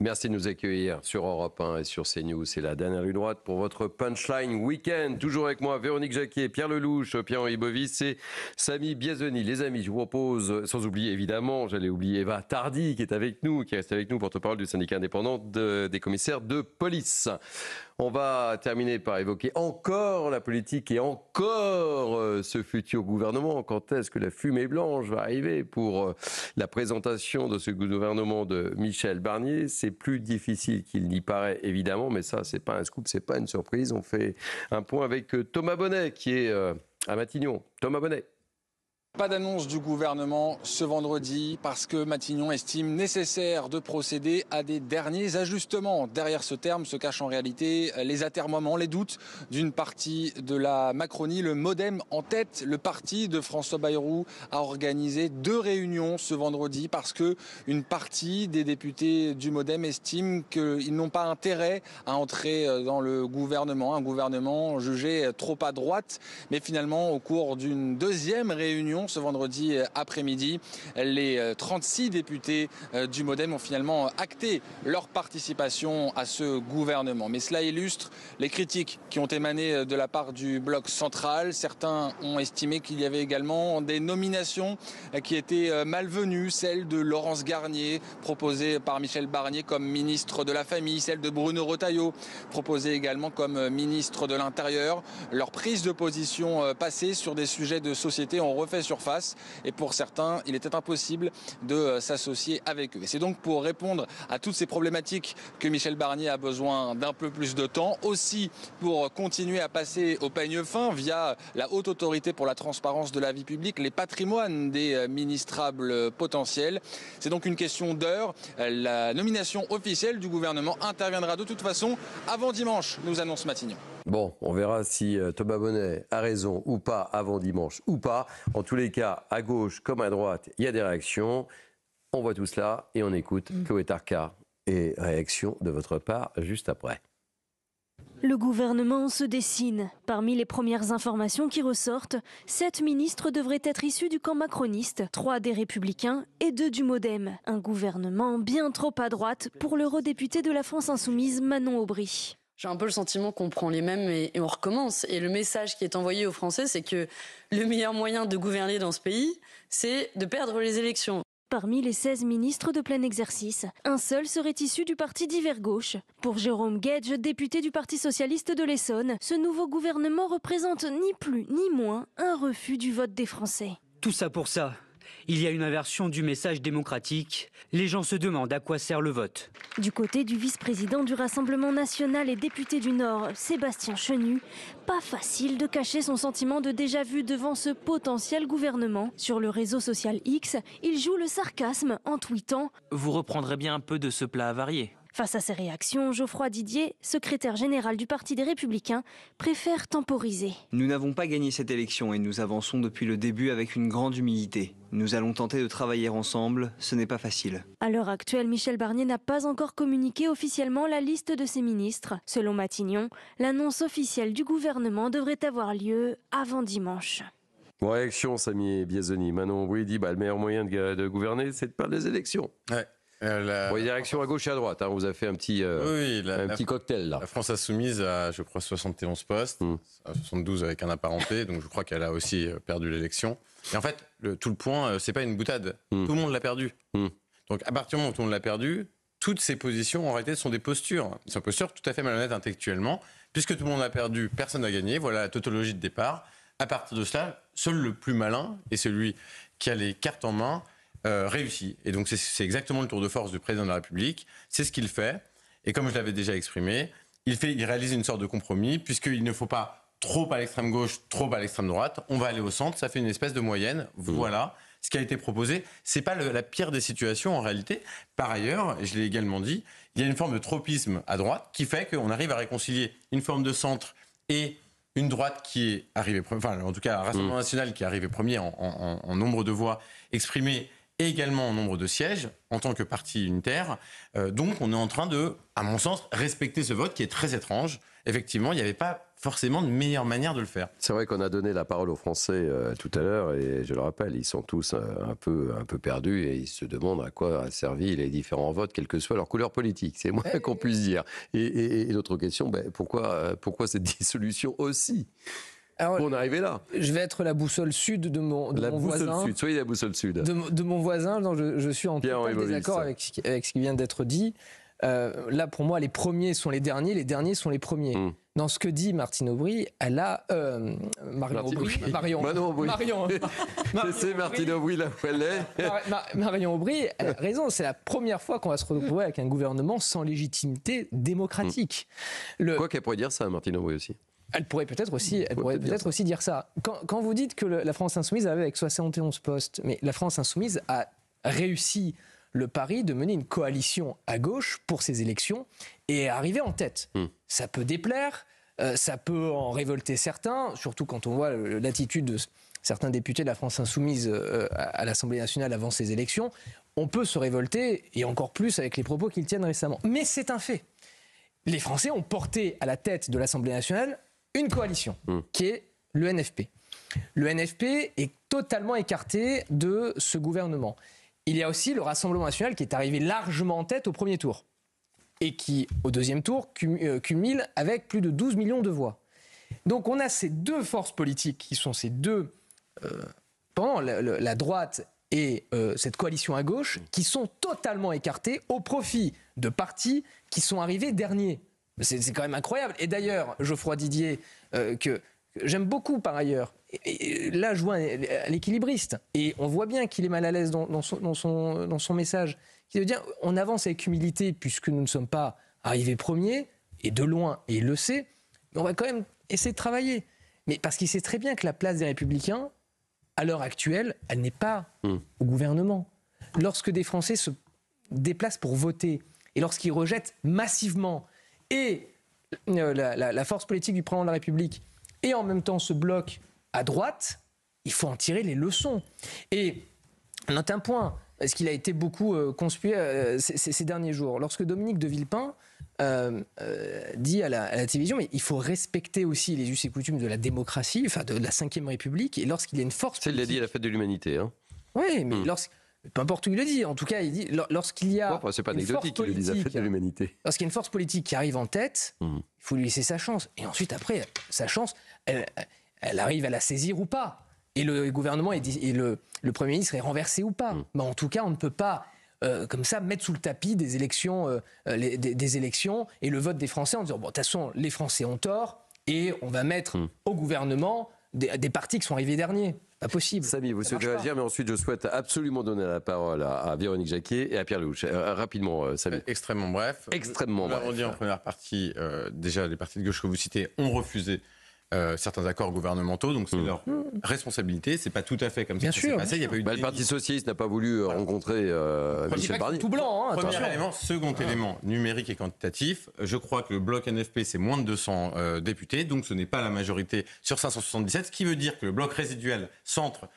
Merci de nous accueillir sur Europe 1 et sur CNews. C'est la dernière ligne droite pour votre Punchline Week-end. Toujours avec moi, Véronique Jacquier, Pierre Lelouch, Pierre-Henri Bovis et Samy Biazoni. Les amis, je vous propose, sans oublier évidemment, j'allais oublier Eva Tardy qui est avec nous, qui reste avec nous, porte-parole du syndicat indépendant des commissaires de police. On va terminer par évoquer encore la politique et encore ce futur gouvernement. Quand est-ce que la fumée blanche va arriver pour la présentation de ce gouvernement de Michel Barnier? C'est plus difficile qu'il n'y paraît, évidemment, mais ça, c'est pas un scoop, c'est pas une surprise. On fait un point avec Thomas Bonnet, qui est à Matignon. Thomas Bonnet. Pas d'annonce du gouvernement ce vendredi parce que Matignon estime nécessaire de procéder à des derniers ajustements. Derrière ce terme se cachent en réalité les atermoiements, les doutes d'une partie de la Macronie. Le MoDem en tête, le parti de François Bayrou a organisé 2 réunions ce vendredi parce que une partie des députés du MoDem estiment qu'ils n'ont pas intérêt à entrer dans le gouvernement, un gouvernement jugé trop à droite. Mais finalement, au cours d'une deuxième réunion, ce vendredi après-midi, les 36 députés du MoDem ont finalement acté leur participation à ce gouvernement. Mais cela illustre les critiques qui ont émané de la part du bloc central. Certains ont estimé qu'il y avait également des nominations qui étaient malvenues, celle de Laurence Garnier, proposée par Michel Barnier comme ministre de la Famille, celle de Bruno Retailleau, proposée également comme ministre de l'Intérieur. Leur prise de position passée sur des sujets de société ont refait surface et pour certains, il était impossible de s'associer avec eux. Et c'est donc pour répondre à toutes ces problématiques que Michel Barnier a besoin d'un peu plus de temps, aussi pour continuer à passer au peigne fin via la Haute Autorité pour la transparence de la vie publique, les patrimoines des ministrables potentiels. C'est donc une question d'heure. La nomination officielle du gouvernement interviendra de toute façon avant dimanche, nous annonce Matignon. Bon, on verra si Thomas Bonnet a raison ou pas avant dimanche ou pas. En tous les cas, à gauche comme à droite, il y a des réactions. On voit tout cela et on écoute Chloé Tarka et réaction de votre part juste après. Le gouvernement se dessine. Parmi les premières informations qui ressortent, 7 ministres devraient être issus du camp macroniste, 3 des Républicains et 2 du MoDem. Un gouvernement bien trop à droite pour l'eurodéputé de la France Insoumise Manon Aubry. J'ai un peu le sentiment qu'on prend les mêmes et on recommence. Et le message qui est envoyé aux Français, c'est que le meilleur moyen de gouverner dans ce pays, c'est de perdre les élections. Parmi les 16 ministres de plein exercice, un seul serait issu du parti d'hiver gauche. Pour Jérôme Guedj, député du Parti socialiste de l'Essonne, ce nouveau gouvernement représente ni plus ni moins un refus du vote des Français. Tout ça pour ça. Il y a une inversion du message démocratique. Les gens se demandent à quoi sert le vote. Du côté du vice-président du Rassemblement national et député du Nord, Sébastien Chenu, pas facile de cacher son sentiment de déjà-vu devant ce potentiel gouvernement. Sur le réseau social X, il joue le sarcasme en tweetant « Vous reprendrez bien un peu de ce plat avarié ». Face à ces réactions, Geoffroy Didier, secrétaire général du Parti des Républicains, préfère temporiser. Nous n'avons pas gagné cette élection et nous avançons depuis le début avec une grande humilité. Nous allons tenter de travailler ensemble, ce n'est pas facile. À l'heure actuelle, Michel Barnier n'a pas encore communiqué officiellement la liste de ses ministres. Selon Matignon, l'annonce officielle du gouvernement devrait avoir lieu avant dimanche. Bon, réaction, Samy Biazoni. Manon Aubry dit le meilleur moyen de gouverner, c'est de perdre les élections. Ouais. Il y a des réactions à gauche et à droite. On vous a fait un petit, petit cocktail là. La France Insoumise a, je crois, 71 postes, 72 avec un apparenté, donc je crois qu'elle a aussi perdu l'élection. Et en fait, tout le point, c'est pas une boutade. Tout le monde l'a perdu. Donc à partir du moment où tout le monde l'a perdu, toutes ces positions en réalité sont des postures. C'est une posture tout à fait malhonnête intellectuellement. Puisque tout le monde a perdu, personne n'a gagné. Voilà la tautologie de départ. À partir de cela, seul le plus malin est celui qui a les cartes en main. Réussi. Et donc c'est exactement le tour de force du président de la République. C'est ce qu'il fait. Et comme je l'avais déjà exprimé, il réalise une sorte de compromis, puisqu'il ne faut pas trop à l'extrême gauche, trop à l'extrême droite. On va aller au centre, ça fait une espèce de moyenne. Voilà ce qui a été proposé. C'est pas la pire des situations en réalité. Par ailleurs, et je l'ai également dit, il y a une forme de tropisme à droite qui fait qu'on arrive à réconcilier une forme de centre et une droite qui est arrivée, enfin en tout cas un Rassemblement national qui est arrivé premier en nombre de voix exprimées, et également en nombre de sièges, en tant que parti unitaire. Donc on est en train de, à mon sens, respecter ce vote qui est très étrange. Effectivement, il n'y avait pas forcément de meilleure manière de le faire. C'est vrai qu'on a donné la parole aux Français tout à l'heure et je le rappelle, ils sont tous un peu perdus et ils se demandent à quoi a servi les différents votes, quelle que soit leur couleur politique. C'est moins qu'on puisse dire. Et l'autre question, pourquoi cette dissolution aussi? Alors, pour en arriver là. Je vais être la boussole sud de mon voisin. Sud. Soyez la boussole sud. De mon voisin, dont je suis en total désaccord avec ce qui vient d'être dit. Là, pour moi, les premiers sont les derniers sont les premiers. Dans ce que dit Martine Aubry, elle a... C'est Martine Aubry là où elle est. Marion Aubry, elle a raison, c'est la première fois qu'on va se retrouver avec un gouvernement sans légitimité démocratique. Quoi qu'elle pourrait dire ça, Martine Aubry aussi. Elle pourrait peut-être aussi dire ça. Quand vous dites que la France Insoumise avait avec 71 postes, mais la France Insoumise a réussi le pari de mener une coalition à gauche pour ces élections et arriver en tête. Ça peut déplaire, ça peut en révolter certains, surtout quand on voit l'attitude de certains députés de la France Insoumise à l'Assemblée nationale avant ces élections. On peut se révolter, et encore plus avec les propos qu'ils tiennent récemment. Mais c'est un fait. Les Français ont porté à la tête de l'Assemblée nationale une coalition, qui est le NFP. Le NFP est totalement écarté de ce gouvernement. Il y a aussi le Rassemblement national qui est arrivé largement en tête au premier tour et qui, au deuxième tour, cumule avec plus de 12 millions de voix. Donc on a ces deux forces politiques qui sont ces deux, pendant la droite et cette coalition à gauche, qui sont totalement écartées au profit de partis qui sont arrivés derniers. C'est quand même incroyable. Et d'ailleurs, Geoffroy Didier, que j'aime beaucoup par ailleurs, et là je vois l'équilibriste, et on voit bien qu'il est mal à l'aise dans son message, qui veut dire on avance avec humilité puisque nous ne sommes pas arrivés premiers, et de loin, et il le sait, mais on va quand même essayer de travailler. Mais parce qu'il sait très bien que la place des Républicains, à l'heure actuelle, elle n'est pas au gouvernement. Lorsque des Français se déplacent pour voter, et lorsqu'ils rejettent massivement et la force politique du président de la République, et en même temps ce bloc à droite, il faut en tirer les leçons. Et on note un point, parce qu'il a été beaucoup conspué ces derniers jours. Lorsque Dominique de Villepin dit à la télévision, mais il faut respecter aussi les us et coutumes de la démocratie, enfin de la Ve République, et lorsqu'il y a une force politique... Il l'a dit à la fête de l'humanité. Hein. Oui, mais peu importe où il le dit, en tout cas, il dit lorsqu'il y a. C'est pas anecdotique qu'il le dise à la fête de l'humanité. Lorsqu'il y a une force politique qui arrive en tête, il faut lui laisser sa chance. Et ensuite, après, sa chance, elle arrive à la saisir ou pas. Et le gouvernement et le Premier ministre est renversé ou pas. Mais en tout cas, on ne peut pas, comme ça, mettre sous le tapis des élections, des élections et le vote des Français en disant bon, de toute façon, les Français ont tort et on va mettre au gouvernement des partis qui sont arrivés derniers. Pas possible. Samy, vous souhaitez réagir, mais ensuite je souhaite absolument donner la parole à Véronique Jacquier et à Pierre Lelouch. Rapidement, Samy. Extrêmement bref. Extrêmement bref. Nous l'avons dit en première partie, déjà les partis de gauche que vous citez ont refusé certains accords gouvernementaux, donc c'est leur responsabilité. C'est pas tout à fait comme ça que ça s'est passé. Il y a pas eu le Parti socialiste n'a pas voulu rencontrer Michel Barnier. Tout blanc, hein, Premier élément. Second élément, numérique et quantitatif. Je crois que le bloc NFP, c'est moins de 200 députés, donc ce n'est pas la majorité sur 577, ce qui veut dire que le bloc résiduel centre,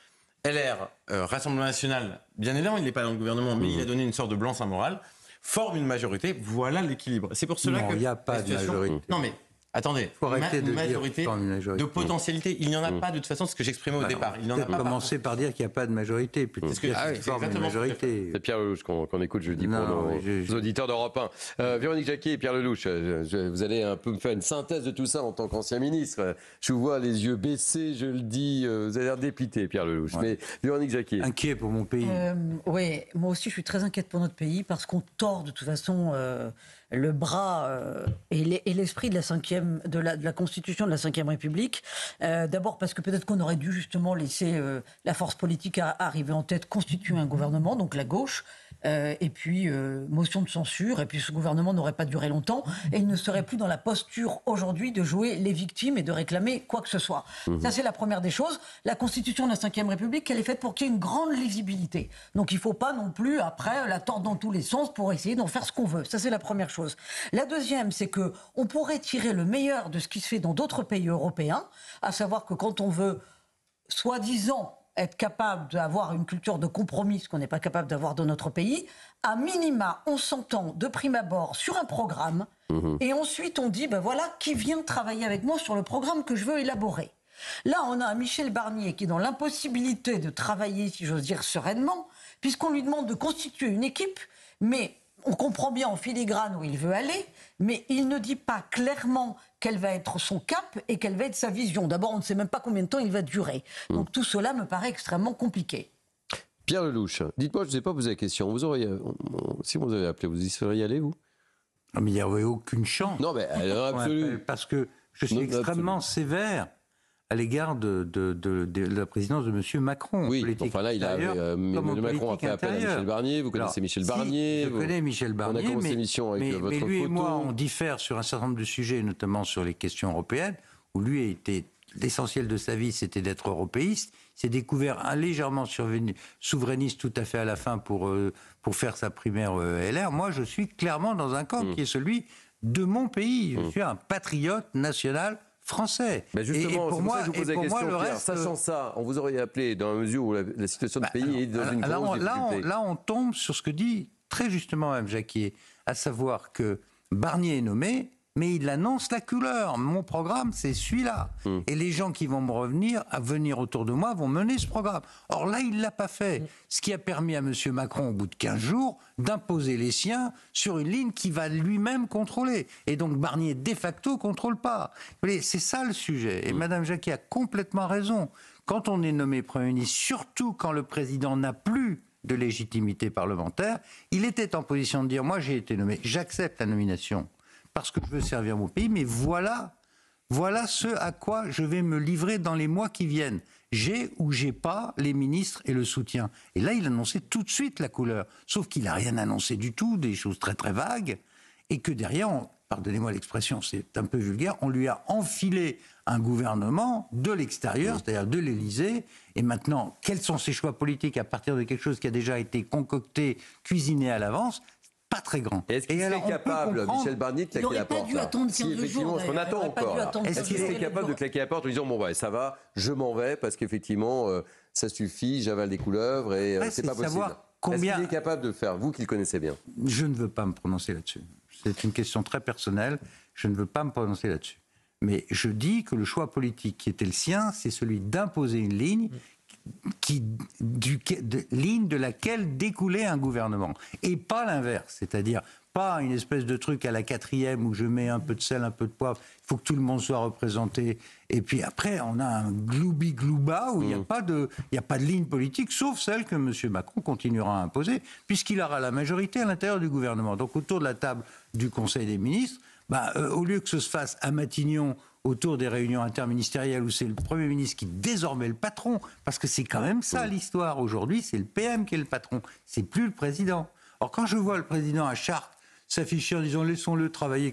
LR, Rassemblement national, bien évidemment, il n'est pas dans le gouvernement, mais il a donné une sorte de blanc-seing moral, forme une majorité. Voilà l'équilibre. C'est pour cela que il n'y a pas de majorité. Non mais attendez, faut arrêter de majorité, dire de potentialité, il n'y en a pas de toute façon, c'est ce que j'exprimais au départ. Il n'y en a pas. Commencer par dire qu'il n'y a pas de majorité, plutôt que une majorité. C'est Pierre Lelouch qu'on écoute, je le dis pour nos auditeurs d'Europe 1. Véronique Jacquier et Pierre Lelouch, vous allez un peu me faire une synthèse de tout ça en tant qu'ancien ministre. Je vous vois les yeux baissés, je le dis, vous avez l'air dépité, Pierre Lelouch. Mais Véronique Jacquier. Inquiet pour mon pays. Oui, moi aussi je suis très inquiète pour notre pays parce qu'on tord de toute façon le bras et l'esprit de la Constitution de la Ve République. D'abord parce que peut-être qu'on aurait dû justement laisser la force politique arriver en tête, constituer un gouvernement, donc la gauche, et puis motion de censure, et puis ce gouvernement n'aurait pas duré longtemps, et il ne serait plus dans la posture aujourd'hui de jouer les victimes et de réclamer quoi que ce soit. Ça c'est la première des choses. La Constitution de la Ve République, elle est faite pour qu'il y ait une grande lisibilité. Donc il ne faut pas non plus, après, la tordre dans tous les sens pour essayer d'en faire ce qu'on veut. Ça c'est la première chose. La deuxième, c'est qu'on pourrait tirer le meilleur de ce qui se fait dans d'autres pays européens, à savoir que quand on veut, soi-disant, être capable d'avoir une culture de compromis, ce qu'on n'est pas capable d'avoir dans notre pays. À minima, on s'entend de prime abord sur un programme, et ensuite on dit, ben voilà, qui vient travailler avec moi sur le programme que je veux élaborer. Là, on a un Michel Barnier qui est dans l'impossibilité de travailler, si j'ose dire, sereinement, puisqu'on lui demande de constituer une équipe, mais on comprend bien en filigrane où il veut aller, mais il ne dit pas clairement quel va être son cap et quelle va être sa vision. D'abord, on ne sait même pas combien de temps il va durer. Donc tout cela me paraît extrêmement compliqué. Pierre Lelouch, dites-moi, je ne vous ai pas posé la question. Vous auriez, si vous avez appelé, vous y seriez allé, vous? Non, mais il n'y avait aucune chance. Non, mais absolument. Parce que je suis extrêmement sévère à l'égard de la présidence de M. Macron. Oui, enfin là, Emmanuel Macron a fait appel à Michel Barnier. Vous connaissez Michel Barnier. Je connais Michel Barnier. On a commencé l'émission avec votre photo. Mais lui et moi, on diffère sur un certain nombre de sujets, notamment sur les questions européennes, où lui était l'essentiel de sa vie, c'était d'être européiste. Il s'est découvert légèrement souverainiste tout à fait à la fin pour faire sa primaire LR. Moi, je suis clairement dans un camp qui est celui de mon pays. Je suis un patriote national français. Ben justement, c'est pour ça que je vous pose la question, Pierre. Reste... Sachant ça, on vous aurait appelé dans la mesure où la situation du pays est dans une grosse difficulté. Là, on tombe sur ce que dit très justement Mme Jacquier, à savoir que Barnier est nommé, mais il annonce la couleur. Mon programme, c'est celui-là. Et les gens qui vont venir autour de moi vont mener ce programme. Or là, il ne l'a pas fait. Ce qui a permis à M. Macron, au bout de 15 jours, d'imposer les siens sur une ligne qu'il va lui-même contrôler. Et donc Barnier, de facto, ne contrôle pas. Vous voyez, c'est ça le sujet. Et Mme Jacquier a complètement raison. Quand on est nommé Premier ministre, surtout quand le président n'a plus de légitimité parlementaire, il était en position de dire, moi j'ai été nommé, j'accepte la nomination, parce que je veux servir mon pays, mais voilà ce à quoi je vais me livrer dans les mois qui viennent. J'ai ou j'ai pas les ministres et le soutien. Et là, il annonçait tout de suite la couleur. Sauf qu'il n'a rien annoncé du tout, des choses très très vagues, et que derrière, pardonnez-moi l'expression, c'est un peu vulgaire, on lui a enfilé un gouvernement de l'extérieur, c'est-à-dire de l'Élysée. Et maintenant, quels sont ses choix politiques à partir de quelque chose qui a déjà été concocté, cuisiné à l'avance? Pas très grand. Est-ce qu'il serait capable, Michel Barnier, de claquer la porte? Si effectivement, ce qu'on attend encore. Est-ce qu'il serait capable de claquer la porte en disant, bon, ça va, je m'en vais, parce qu'effectivement, ça suffit, j'avale des couleuvres et c'est pas possible. Est-ce qu'il est capable de le faire, vous qui le connaissez bien? Je ne veux pas me prononcer là-dessus. C'est une question très personnelle. Je ne veux pas me prononcer là-dessus. Mais je dis que le choix politique qui était le sien, c'est celui d'imposer une ligne ligne de laquelle découlait un gouvernement. Et pas l'inverse, c'est-à-dire pas une espèce de truc à la 4e où je mets un peu de sel, un peu de poivre, il faut que tout le monde soit représenté. Et puis après, on a un gloubi-glouba où il n'y a pas de ligne politique, sauf celle que M. Macron continuera à imposer, puisqu'il aura la majorité à l'intérieur du gouvernement. Donc autour de la table du Conseil des ministres, au lieu que ce se fasse à Matignon, autour des réunions interministérielles où c'est le Premier ministre qui est désormais le patron, parce que c'est quand même ça l'histoire. Aujourd'hui, c'est le PM qui est le patron, c'est plus le président. Or, quand je vois le président à Chartres s'afficher en disant « laissons-le travailler »,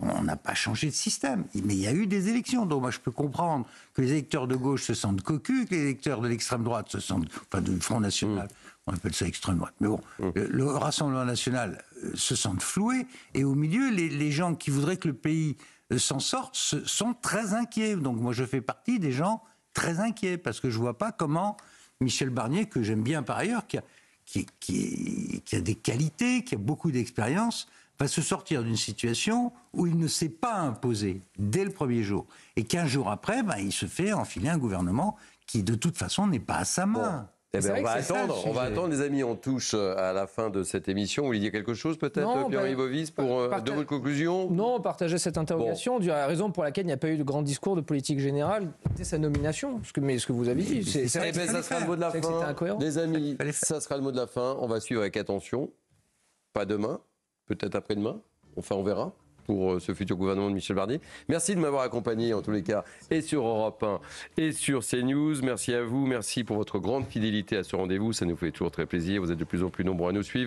on n'a pas changé de système. Mais il y a eu des élections, donc moi je peux comprendre que les électeurs de gauche se sentent cocus, que les électeurs de l'extrême droite se sentent, enfin du Front National, on appelle ça extrême droite, mais bon, le Rassemblement National se sentent floués, et au milieu, les gens qui voudraient que le pays s'en sortent sont très inquiets. Donc moi je fais partie des gens très inquiets, parce que je ne vois pas comment Michel Barnier, que j'aime bien par ailleurs, qui a des qualités, qui a beaucoup d'expérience, va se sortir d'une situation où il ne s'est pas imposé dès le premier jour. Et 15 jours après, il se fait enfiler un gouvernement qui, de toute façon, n'est pas à sa main. Bon. On va attendre, les amis. On touche à la fin de cette émission. Vous voulez dire quelque chose, peut-être, Pierre-Yves Bovis, de votre conclusion? Non, partager cette interrogation. La raison pour laquelle il n'y a pas eu de grand discours de politique générale, c'est sa nomination. Mais ce que vous avez dit, ça sera le mot de la fin. Les amis, ça sera le mot de la fin. On va suivre avec attention. Pas demain, peut-être après-demain. Enfin, on verra. Pour ce futur gouvernement de Michel Barnier. Merci de m'avoir accompagné en tous les cas et sur Europe 1 et sur CNews. Merci à vous, merci pour votre grande fidélité à ce rendez-vous, ça nous fait toujours très plaisir, vous êtes de plus en plus nombreux à nous suivre.